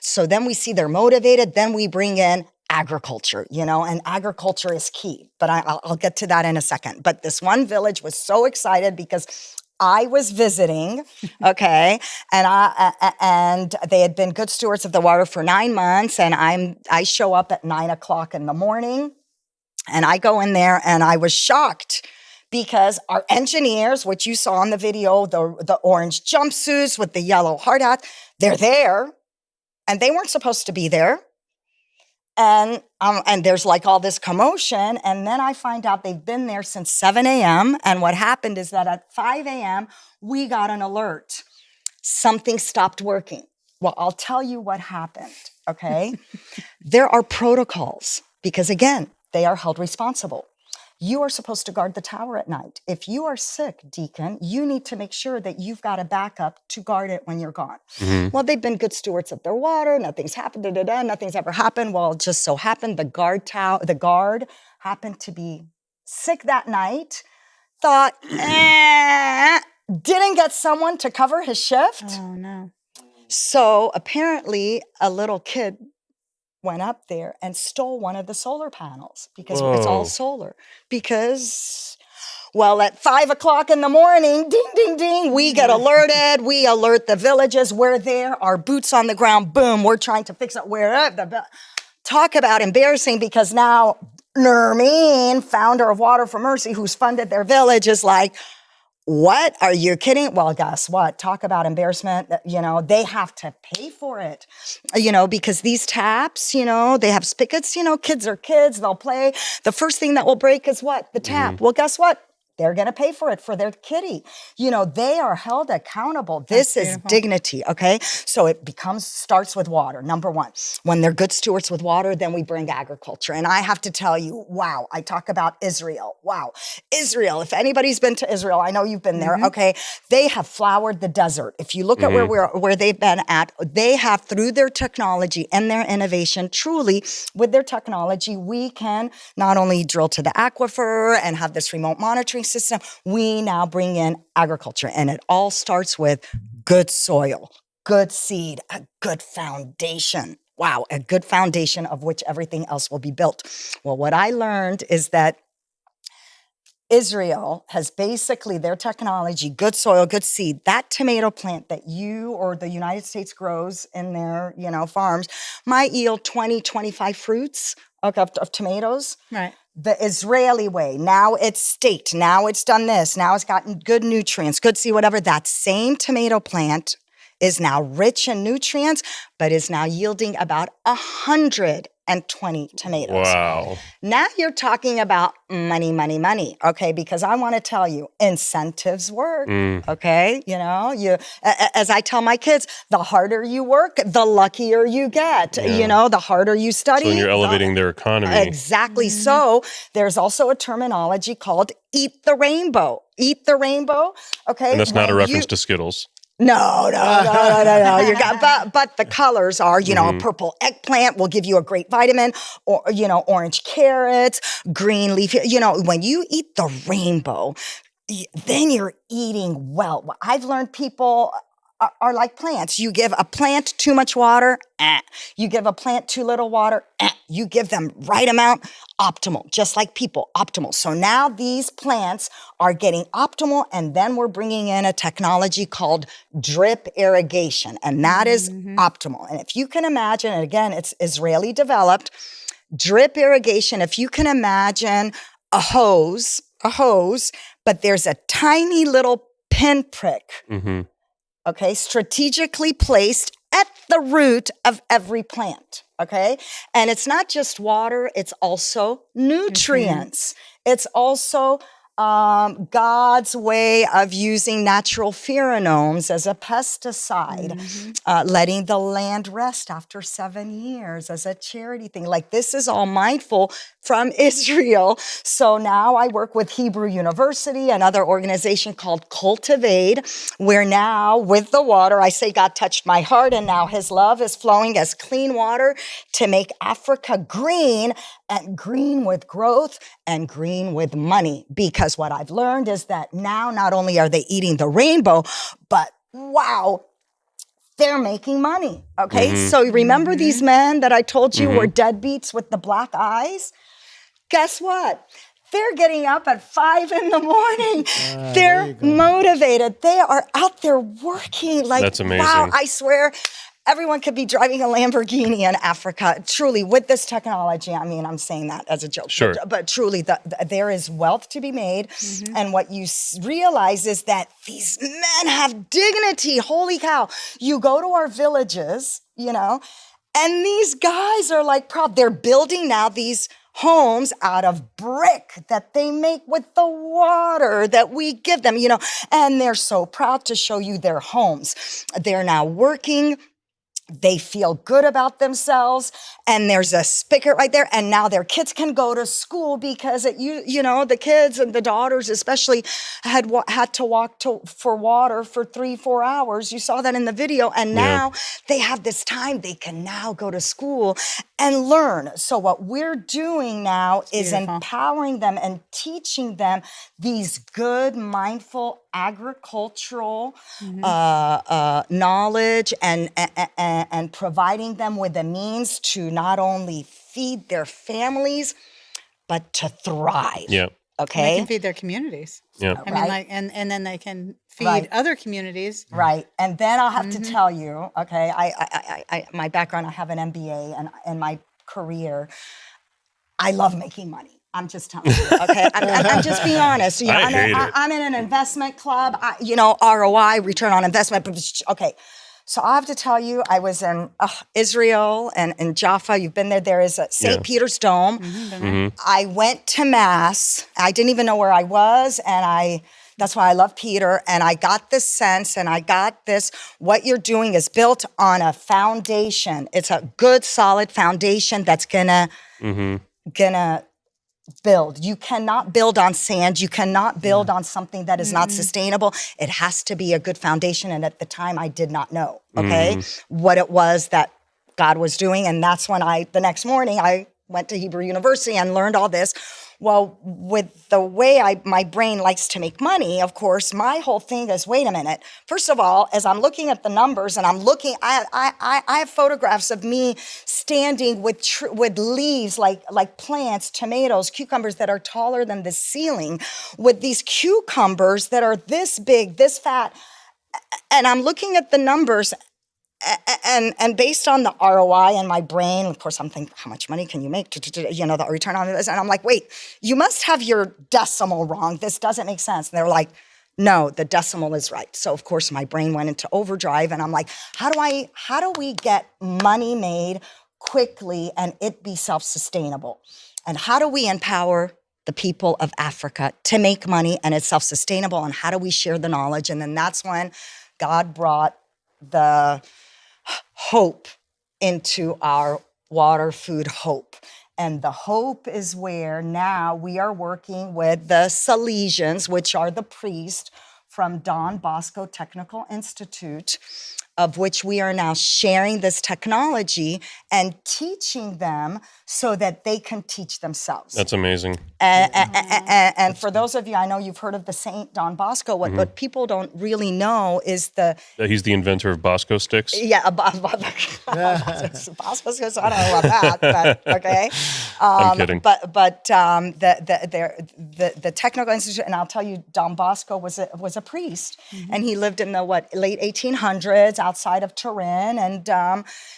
Speaker 4: So then we see they're motivated. Then we bring in agriculture, and agriculture is key. But I'll get to that in a second. But this one village was so excited because I was visiting, okay, and they had been good stewards of the water for 9 months, and I show up at 9:00 in the morning, and I go in there, and I was shocked because our engineers, which you saw in the video, the orange jumpsuits with the yellow hard hat, they're there, and they weren't supposed to be there. And there's like all this commotion. And then I find out they've been there since 7 a.m. And what happened is that at 5 a.m., we got an alert. Something stopped working. Well, I'll tell you what happened, okay? There are protocols because, again, they are held responsible. You are supposed to guard the tower at night. If you are sick, Deacon, you need to make sure that you've got a backup to guard it when you're gone. Mm-hmm. Well, they've been good stewards of their water. Nothing's happened. Nothing's ever happened. Well, it just so happened the guard happened to be sick that night. Thought, didn't get someone to cover his shift.
Speaker 3: Oh no!
Speaker 4: So apparently, a little kid went up there and stole one of the solar panels because it's all solar. Because, well, at 5:00 in the morning, ding, ding, ding, we get alerted. We alert the villages. We're there. Our boots on the ground. Boom. We're trying to fix it. Talk about embarrassing because now Nermine, founder of Water for Mercy, who's funded their village, is like, what? Are you kidding? Well, guess what? Talk about embarrassment. They have to pay for it, because these taps, they have spigots, kids are kids. They'll play. The first thing that will break is what? The tap. Mm-hmm. Well, guess what? They're going to pay for it for their kitty. They are held accountable. This is dignity, okay? So it starts with water, number one. When they're good stewards with water, then we bring agriculture. And I have to tell you, wow, I talk about Israel. Wow. Israel, if anybody's been to Israel, I know you've been there, okay? They have flowered the desert. If you look at where they've been at, they have, through their technology and their innovation, truly, with their technology, we can not only drill to the aquifer and have this remote monitoring system, we now bring in agriculture. And it all starts with good soil, good seed, a good foundation. wow, a good foundation of which everything else will be built. Well, what I learned is that Israel has basically their technology, good soil, good seed. That tomato plant that you or the United States grows in their, farms might yield 20, 25 fruits of tomatoes.
Speaker 3: Right.
Speaker 4: The Israeli way, now it's staked, now it's done this, now it's gotten good nutrients, good seed, whatever. That same tomato plant is now rich in nutrients, but is now yielding about 120 tomatoes.
Speaker 2: Wow.
Speaker 4: Now you're talking about money, money, money, okay? Because I want to tell you, incentives work, okay? As I tell my kids, the harder you work, the luckier you get. The harder you study.
Speaker 2: So when you're elevating their economy.
Speaker 4: Exactly. So there's also a terminology called eat the rainbow. Eat the rainbow, okay?
Speaker 2: And that's not a reference to Skittles.
Speaker 4: No. But the colors are, a purple eggplant will give you a great vitamin, or, orange carrots, green leaf. When you eat the rainbow, then you're eating well. I've learned people are like plants. You give a plant too much water, you give a plant too little water, you give them right amount, optimal, just like people, optimal. So now these plants are getting optimal, and then we're bringing in a technology called drip irrigation, and that is optimal. And if you can imagine, and again, it's Israeli developed, drip irrigation, if you can imagine a hose, but there's a tiny little pinprick, okay, strategically placed at the root of every plant, okay? And it's not just water, it's also nutrients. It's also God's way of using natural pheromones as a pesticide, letting the land rest after 7 years as a charity thing. Like, this is all mindful from Israel. So now I work with Hebrew University, another organization called Cultivate, where now with the water, I say God touched my heart, and now his love is flowing as clean water to make Africa green, and green with growth and green with money. Because what I've learned is that now not only are they eating the rainbow, but wow, they're making money, okay? So remember these men that I told you were deadbeats with the black eyes? Guess what? They're getting up at 5 a.m. They're motivated. They are out there working. Like,
Speaker 2: that's amazing.
Speaker 4: Wow, I swear, everyone could be driving a Lamborghini in Africa. Truly, with this technology, I mean, I'm saying that as a joke.
Speaker 2: Sure.
Speaker 4: But truly, there is wealth to be made. And what you realize is that these men have dignity. Holy cow. You go to our villages, and these guys are like proud. They're building now these homes out of brick that they make with the water that we give them, and they're so proud to show you their homes. They're now working. They feel good about themselves, and there's a spigot right there. And now their kids can go to school because the kids and the daughters especially had to walk for water for 3-4 hours. You saw that in the video. And now they have this time. They can now go to school and learn. So what we're doing now is empowering them and teaching them these good, mindful, agricultural knowledge and providing them with the means to not only feed their families, but to thrive.
Speaker 2: Yeah.
Speaker 4: Okay.
Speaker 3: They can feed their communities.
Speaker 2: Yeah.
Speaker 3: I mean, and then they can feed other communities.
Speaker 4: Right. And then I'll have to tell you, okay, I my background, I have an MBA, and in my career, I love making money. I'm just telling you, okay? I'm just being honest. I'm in an investment club, ROI, return on investment. Okay, so I have to tell you, I was in Israel and in Jaffa. You've been there. There is a St. Peter's Dome. I went to Mass. I didn't even know where I was, and that's why I love Peter. And I got this sense, and I got this, what you're doing is built on a foundation. It's a good, solid foundation that's gonna build. You cannot build on sand. You cannot build on something that is not sustainable. It has to be a good foundation. And at the time, I did not know, what it was that God was doing. And that's when the next morning, I went to Hebrew University and learned all this. Well, with the way my brain likes to make money, of course, my whole thing is, wait a minute. First of all, as I'm looking at the numbers and I have photographs of me standing with leaves like plants, tomatoes, cucumbers that are taller than the ceiling, with these cucumbers that are this big, this fat. And I'm looking at the numbers. And based on the ROI in my brain, of course, I'm thinking, how much money can you make? The return on this. And I'm like, wait, you must have your decimal wrong. This doesn't make sense. And they're like, no, the decimal is right. So, of course, my brain went into overdrive. And I'm like, how do we get money made quickly and it be self-sustainable? And how do we empower the people of Africa to make money and it's self-sustainable? And how do we share the knowledge? And then that's when God brought the hope into our water food hope. And the hope is where now we are working with the Salesians, which are the priests from Don Bosco Technical Institute, of which we are now sharing this technology and teaching them so that they can teach themselves.
Speaker 2: That's amazing.
Speaker 4: And for those of you, I know you've heard of the Saint Don Bosco. What people don't really know is that
Speaker 2: he's the inventor of Bosco sticks.
Speaker 4: Yeah, Bosco sticks. I don't know about that, but okay.
Speaker 2: I'm kidding.
Speaker 4: But the Technical Institute, and I'll tell you, Don Bosco was a priest, and he lived in the late 1800s outside of Turin, and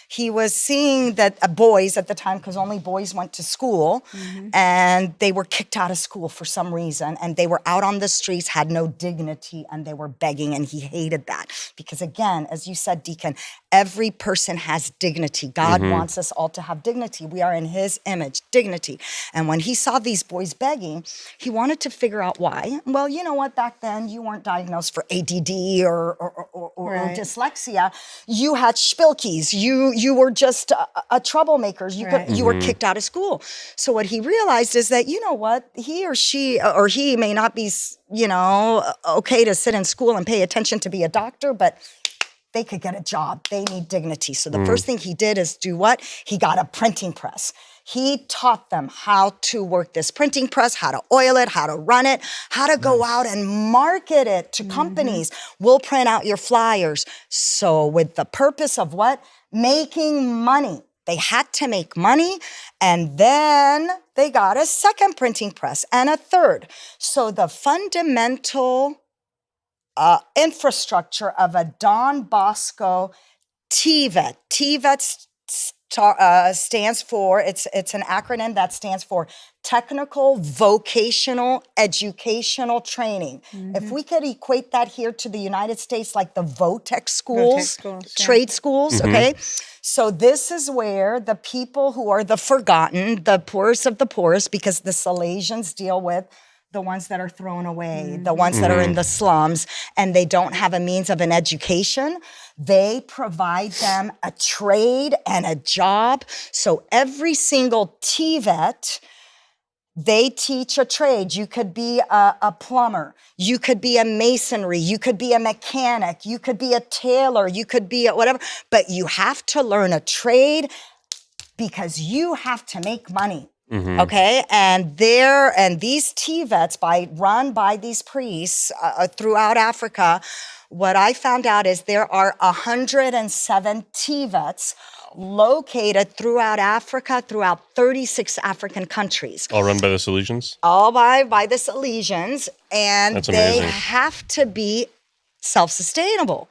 Speaker 4: he was seeing that boys at the time, because only boys went to school, and they were kicked out of school for some reason, and they were out on the streets, had no dignity, and they were begging, and he hated that. Because again, as you said, Deacon, every person has dignity. God wants us all to have dignity. We are in his image, dignity. And when he saw these boys begging, he wanted to figure out why. Well, you know what? Back then, you weren't diagnosed for ADD or dyslexia. You had spilkies. You were just a troublemaker. You were kicked out of school. So what he realized is that, you know what? He or she or he may not be, okay to sit in school and pay attention to be a doctor, but they could get a job. They need dignity. So the first thing he did is do what? He got a printing press. He taught them how to work this printing press, how to oil it, how to run it, how to go out and market it to companies. We'll print out your flyers. So with the purpose of what? Making money. They had to make money, and then they got a second printing press and a third. So the fundamental infrastructure of a Don Bosco TVET. TVET stands for, it's an acronym that stands for Technical Vocational Educational Training. If we could equate that here to the United States, like the VOTEC schools, trade schools, okay? So this is where the people who are the forgotten, the poorest of the poorest, because the Salesians deal with the ones that are thrown away, the ones that are in the slums, and they don't have a means of an education. They provide them a trade and a job. So every single TVET, they teach a trade. You could be a plumber. You could be a masonry. You could be a mechanic. You could be a tailor. You could be a whatever. But you have to learn a trade because you have to make money. Okay, and these TVETs run by these priests throughout Africa. What I found out is there are 107 TVETs located throughout Africa, throughout 36 African countries.
Speaker 2: All run by the Salesians?
Speaker 4: All by the Salesians, and
Speaker 2: That's
Speaker 4: they
Speaker 2: amazing.
Speaker 4: have to be self-sustainable.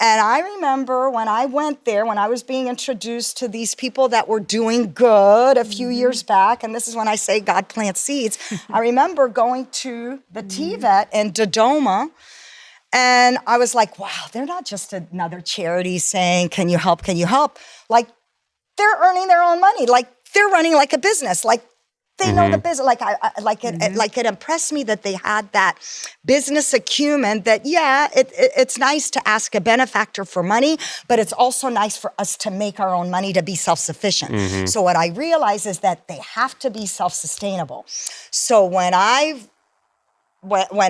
Speaker 4: And I remember when I went there, when I was being introduced to these people that were doing good a few years back, and this is when I say God plants seeds, I remember going to the TVET in Dodoma, and I was like, wow, they're not just another charity saying, can you help, can you help? Like, they're earning their own money. Like, they're running like a business. Like, they know the business. Like it impressed me that they had that business acumen. That it's nice to ask a benefactor for money, but it's also nice for us to make our own money to be self-sufficient. So what I realize is that they have to be self-sustainable. So when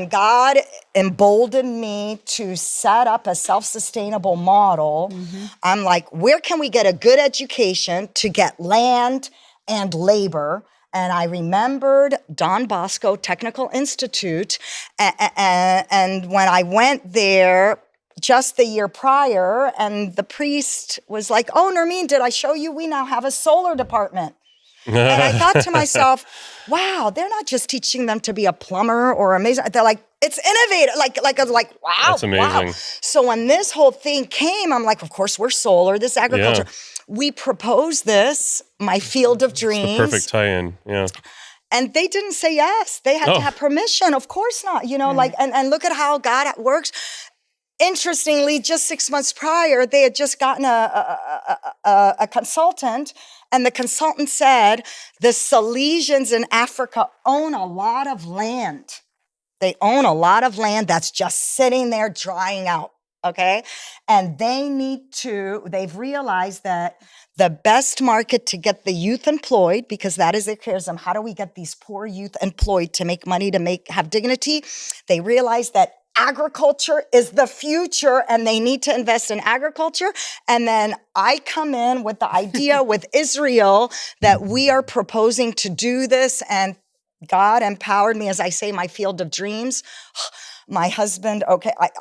Speaker 4: God emboldened me to set up a self-sustainable model, I'm like, where can we get a good education to get land and labor. And I remembered Don Bosco Technical Institute. And when I went there just the year prior, and the priest was like, "Oh, Nermine, did I show you? We now have a solar department." And I thought to myself, wow, they're not just teaching them to be a plumber or a mason. They're like, it's innovative. I was like, wow.
Speaker 2: That's amazing.
Speaker 4: Wow. So when this whole thing came, I'm like, of course, we're solar, this agriculture.
Speaker 2: Yeah.
Speaker 4: We proposed this, my field of dreams.
Speaker 2: It's the perfect tie-in, yeah.
Speaker 4: And they didn't say yes. They had to have permission. Of course not. And look at how God works. Interestingly, just 6 months prior, they had just gotten a consultant, and the consultant said the Salesians in Africa own a lot of land. They own a lot of land that's just sitting there drying out, okay? And they've realized that the best market to get the youth employed, because that is their charism, how do we get these poor youth employed to make money, to have dignity? They realized that agriculture is the future and they need to invest in agriculture. And then I come in with the idea with Israel that we are proposing to do this, and God empowered me, as I say, my field of dreams. My husband,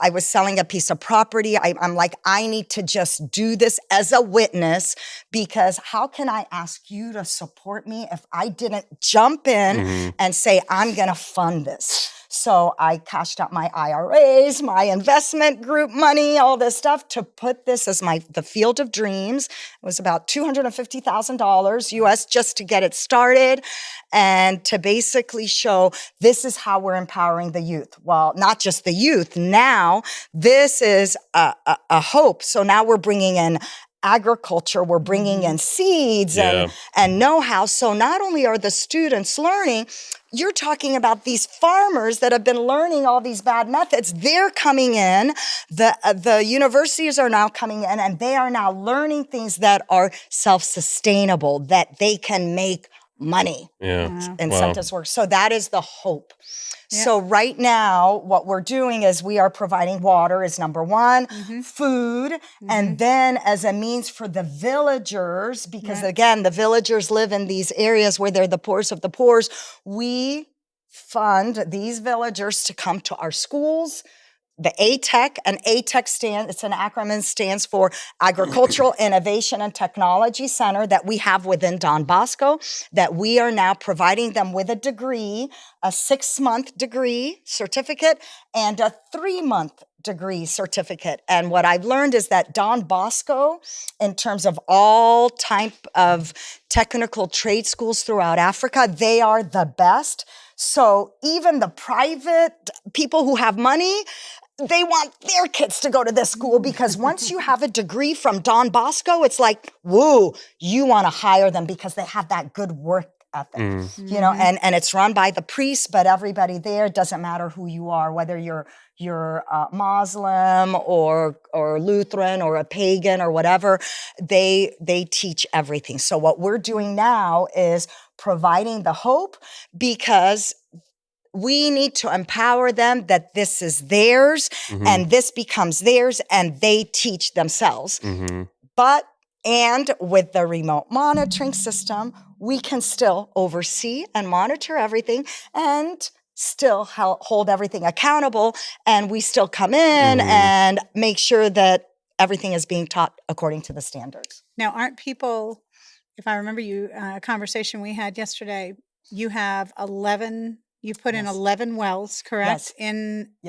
Speaker 4: I was selling a piece of property. I'm like, I need to just do this as a witness, because how can I ask you to support me if I didn't jump in and say, I'm going to fund this? So I cashed out my IRAs, my investment group money, all this stuff to put this as the field of dreams. It was about $250,000 US just to get it started and to basically show this is how we're empowering the youth. Well, not just the youth. Now this is a hope. So now we're bringing in agriculture, we're bringing in seeds and know-how. So not only are the students learning, you're talking about these farmers that have been learning all these bad methods. They're coming in, the universities are now coming in, and they are now learning things that are self-sustainable, that they can make money. Incentives work. So that is the hope. Yeah. So right now, what we're doing is we are providing water is number one, food, and then as a means for the villagers, because again, the villagers live in these areas where they're the poorest of the poor, we fund these villagers to come to our schools. The ATEC, it's an acronym, stands for Agricultural Innovation and Technology Center that we have within Don Bosco, that we are now providing them with a degree, a 6-month degree certificate and a 3-month degree certificate. And what I've learned is that Don Bosco, in terms of all type of technical trade schools throughout Africa, they are the best. So even the private people who have money, they want their kids to go to this school, because once you have a degree from Don Bosco, it's like, woo, you want to hire them because they have that good work ethic, and it's run by the priests, but everybody there, it doesn't matter who you are, whether you're Muslim or Lutheran or a pagan or whatever, they teach everything. So what we're doing now is providing the hope, because we need to empower them that this is theirs and this becomes theirs, and they teach themselves. And with the remote monitoring system, we can still oversee and monitor everything and still hold everything accountable. And we still come in and make sure that everything is being taught according to the standards.
Speaker 3: Now, aren't people, if I remember a conversation we had yesterday, you have 11... You put in 11 wells, correct?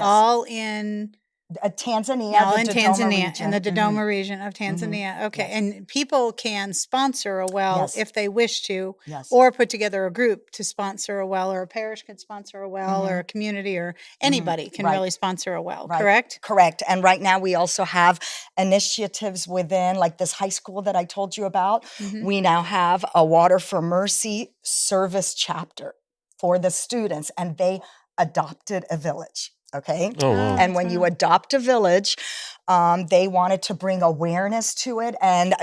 Speaker 3: All in
Speaker 4: Tanzania.
Speaker 3: All in Tanzania, in the Dodoma region of Tanzania. Okay, and people can sponsor a well if they wish to, or put together a group to sponsor a well, or a parish can sponsor a well, or a community, or anybody can really sponsor a well, correct?
Speaker 4: Correct. And right now we also have initiatives within, like this high school that I told you about. We now have a Water for Mercy service chapter for the students, and they adopted a village. Okay.
Speaker 2: Oh, wow.
Speaker 4: And when you adopt a village, they wanted to bring awareness to it. And,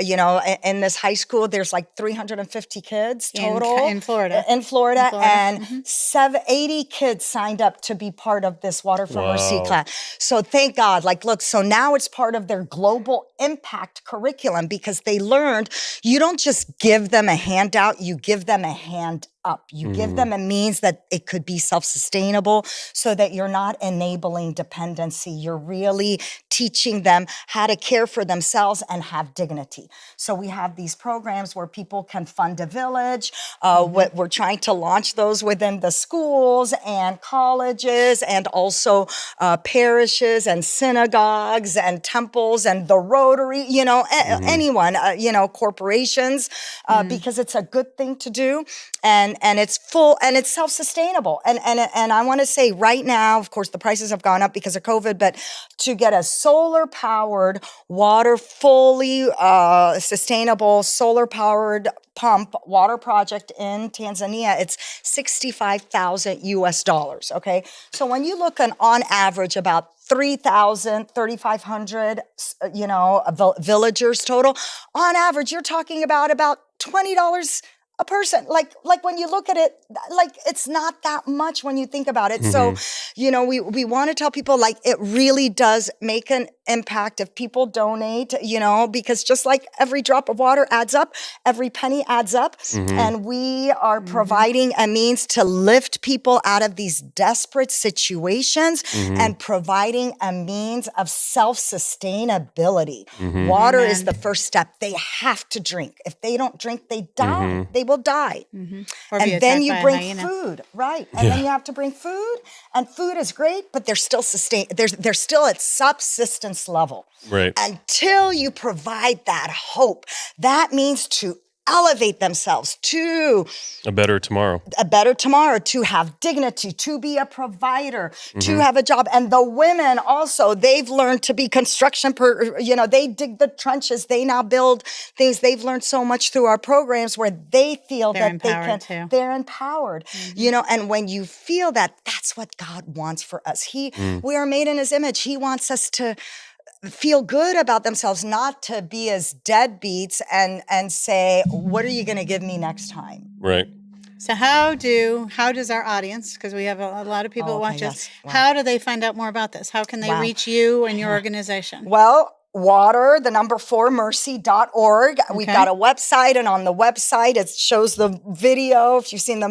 Speaker 4: in this high school, there's like 350 kids total.
Speaker 3: In Florida.
Speaker 4: In Florida. And
Speaker 3: Mm-hmm.
Speaker 4: 80 kids signed up to be part of this Water for Mercy
Speaker 2: Wow.
Speaker 4: class. So thank God. Look, so now it's part of their global impact curriculum because they learned you don't just give them a handout, you give them a hand up. You give them a means that it could be self-sustainable so that you're not enabling dependency. You're really teaching them how to care for themselves and have dignity. So we have these programs where people can fund a village. We're trying to launch those within the schools and colleges and also parishes and synagogues and temples and the Rotary, anyone, corporations, because it's a good thing to do. And it's full and it's self-sustainable. And I want to say right now, of course, the prices have gone up because of COVID, but to get a solar-powered fully sustainable solar-powered pump water project in Tanzania, it's $65,000 US. Okay. So when you look on average about 3,000, 3,500, villagers total, on average, you're talking about $20 a person. Like when you look at it, like it's not that much when you think about it. So, we want to tell people like it really does make an impact if people donate, because just like every drop of water adds up, every penny adds up. And we are providing a means to lift people out of these desperate situations and providing a means of self-sustainability. Water is the first step. They have to drink. If they don't drink, they die. They will die.
Speaker 3: Or
Speaker 4: And then you bring food, right? And then you have to bring food, and food is great, but they're still they're still at subsistence level.
Speaker 2: Right.
Speaker 4: Until you provide that hope. That means to elevate themselves to
Speaker 2: a better tomorrow,
Speaker 4: to have dignity, to be a provider, to have a job. And the women also, they've learned to be construction, they dig the trenches, they now build things. They've learned so much through our programs where they feel that they're empowered, and when you feel that, that's what God wants for us. We are made in his image. He wants us to feel good about themselves, not to be as deadbeats and say, what are you going to give me next time?
Speaker 2: Right.
Speaker 3: So how does our audience, because we have a lot of people that watch us, how do they find out more about this? How can they reach you and your organization?
Speaker 4: Well, water, 4 mercy.org. We've got a website, and on the website, it shows the video. If you've seen the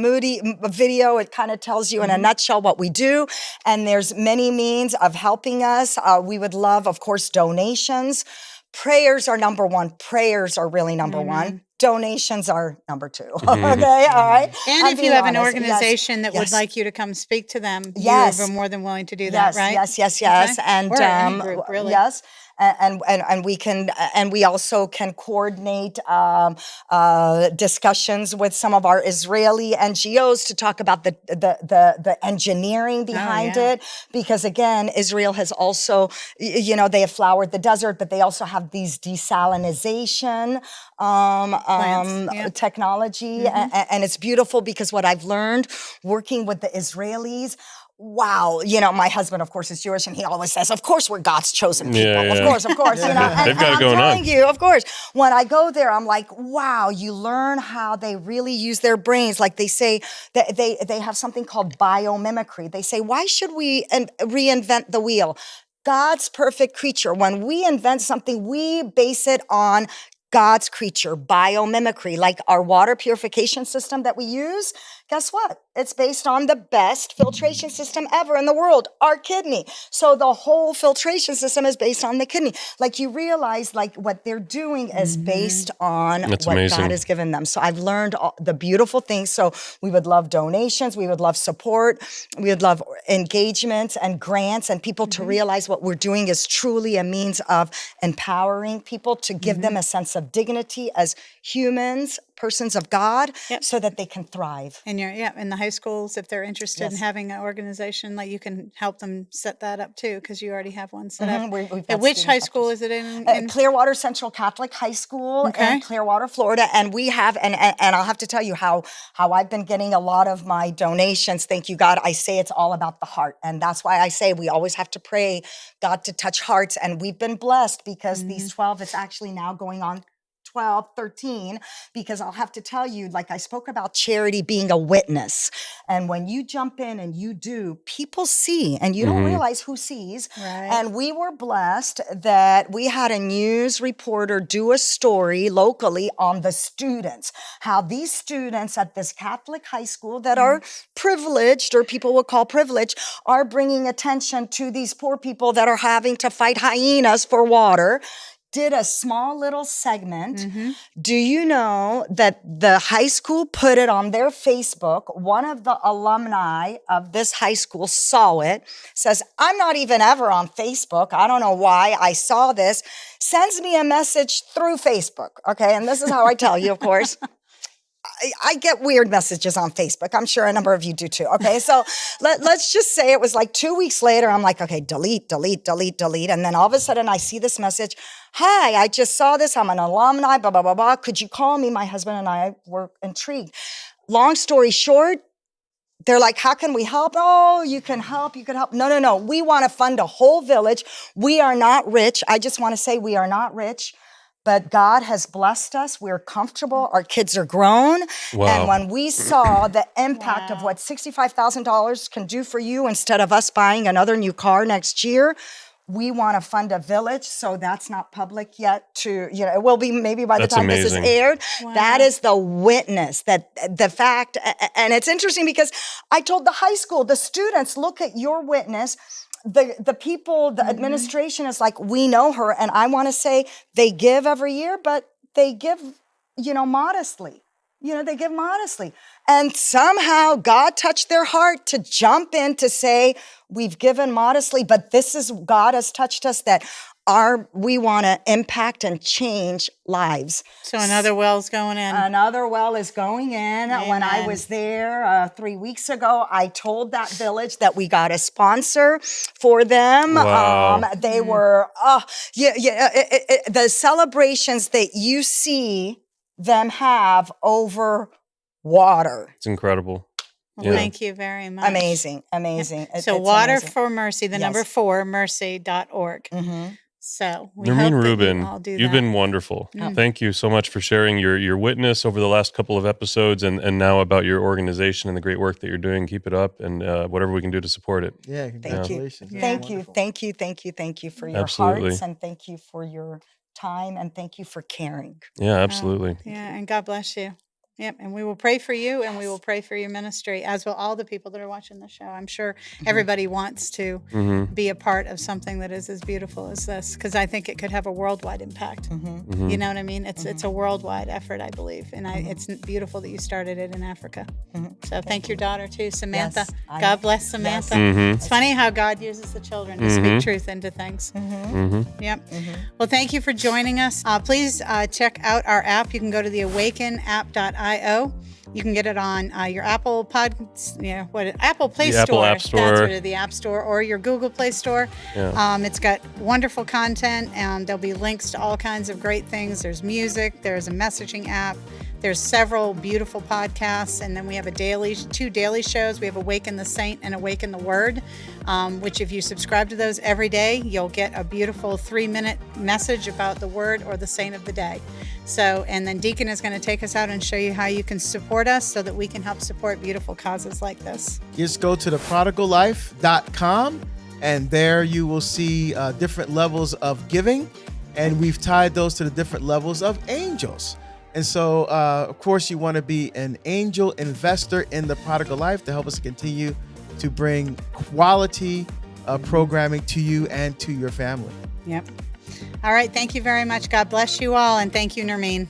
Speaker 4: video, it kind of tells you in a nutshell what we do. And there's many means of helping us. We would love, of course, donations. Prayers are number one. Prayers are really number one. Donations are number two. Okay, all right.
Speaker 3: And if you have an organization that would like you to come speak to them, you're more than willing to do that, right?
Speaker 4: Yes.
Speaker 3: Okay.
Speaker 4: And
Speaker 3: or any group, really.
Speaker 4: Yes. And we can, and we also can coordinate discussions with some of our Israeli NGOs to talk about the engineering behind it, because again, Israel has also, they have flowered the desert, but they also have these desalinization technology, and it's beautiful because what I've learned working with the Israelis. Wow. My husband, of course, is Jewish, and he always says, of course, we're God's chosen people.
Speaker 2: Yeah.
Speaker 4: Of course.
Speaker 2: They've got it going on.
Speaker 4: You, of course, when I go there, I'm like, wow, you learn how they really use their brains. Like they say that they have something called biomimicry. They say, why should we reinvent the wheel? God's perfect creature. When we invent something, we base it on God's creature, biomimicry, like our water purification system that we use. Guess what? It's based on the best filtration system ever in the world, our kidney. So the whole filtration system is based on the kidney. Like you realize, like what they're doing is based on what
Speaker 2: amazing.
Speaker 4: God has given them. So I've learned the beautiful things. So we would love donations. We would love support. We would love engagement and grants and people to realize what we're doing is truly a means of empowering people to give them a sense of dignity as humans, persons of God, so that they can thrive.
Speaker 3: And in the high schools, if they're interested in having an organization, like you can help them set that up too, because you already have one set up. Which high school is it in?
Speaker 4: Clearwater Central Catholic High School in Clearwater, Florida. And we have, and I'll have to tell you how I've been getting a lot of my donations. Thank you, God. I say it's all about the heart. And that's why I say we always have to pray God to touch hearts. And we've been blessed because these 12, it's actually now going on 12, 13, because I'll have to tell you, like I spoke about charity being a witness. And when you jump in and you do, people see, and you don't realize who sees.
Speaker 3: Right.
Speaker 4: And we were blessed that we had a news reporter do a story locally on the students, how these students at this Catholic high school that are privileged, or people would call privileged, are bringing attention to these poor people that are having to fight hyenas for water. Did a small little segment. Do you know that the high school put it on their Facebook? One of the alumni of this high school saw it, says, I'm not even ever on Facebook. I don't know why I saw this. Sends me a message through Facebook. Okay, and this is how I tell you, of course. I get weird messages on Facebook. I'm sure a number of you do too. Okay, so let's just say it was like 2 weeks later. I'm like, okay, delete. And then all of a sudden I see this message. Hi, I just saw this. I'm an alumni, blah, blah, blah, blah. Could you call me? My husband and I were intrigued. Long story short, they're like, how can we help? Oh, you can help. No. We want to fund a whole village. We are not rich. I just want to say we are not rich. But God has blessed us. We're comfortable. Our kids are grown.
Speaker 2: Wow.
Speaker 4: And when we saw the impact of what $65,000 can do for you instead of us buying another new car next year, we want to fund a village. So that's not public yet it will be maybe by the time this is aired.
Speaker 3: Wow.
Speaker 4: That is the witness, that the fact. And it's interesting because I told the high school, the students, look at your witness. The people, the administration is like, we know her. And I want to say they give every year, but they give, modestly. They give modestly. And somehow God touched their heart to jump in to say, we've given modestly, but God has touched us that we want to impact and change lives.
Speaker 3: So another well's going in.
Speaker 4: Another well is going in.
Speaker 3: Amen.
Speaker 4: When I was there 3 weeks ago, I told that village that we got a sponsor for them.
Speaker 2: Wow.
Speaker 4: They were, the celebrations that you see them have over water.
Speaker 2: It's incredible.
Speaker 3: Well, thank you very much.
Speaker 4: Amazing.
Speaker 3: So Water for Mercy, the number 4, mercy.org. So
Speaker 2: Nermine Rubin, you've been wonderful. Thank you so much for sharing your witness over the last couple of episodes and now about your organization and the great work that you're doing. Keep it up, and whatever we can do to support it.
Speaker 1: Yeah, congratulations.
Speaker 4: Thank you for your hearts, and thank you for your time, and thank you for caring.
Speaker 2: Yeah, absolutely.
Speaker 3: And God bless you. Yep, and we will pray for you, and we will pray for your ministry, as will all the people that are watching the show. I'm sure everybody wants to be a part of something that is as beautiful as this, because I think it could have a worldwide impact. You know what I mean? It's a worldwide effort, I believe, and it's beautiful that you started it in Africa. So thank your daughter too, Samantha.
Speaker 4: Yes,
Speaker 3: God bless Samantha. It's funny how God uses the children to speak truth into things. Yep. Well, thank you for joining us. Please check out our app. You can go to the awakenapp.io. You can get it on your Apple Apple Play Store.
Speaker 2: Apple App Store.
Speaker 3: That's what it is, the App Store, or your Google Play Store. Yeah. It's got wonderful content, and there'll be links to all kinds of great things. There's music. There's a messaging app. There's several beautiful podcasts, and then we have 2 daily shows. We have Awaken the Saint and Awaken the Word, which if you subscribe to those every day, you'll get a beautiful 3-minute message about the Word or the Saint of the day. So, and then Deacon is going to take us out and show you how you can support us so that we can help support beautiful causes like this.
Speaker 1: Just go to theprodigallife.com, and there you will see different levels of giving, and we've tied those to the different levels of angels. And so, of course, you want to be an angel investor in the Prodigal Life to help us continue to bring quality programming to you and to your family.
Speaker 3: Yep. All right. Thank you very much. God bless you all. And thank you, Nermine.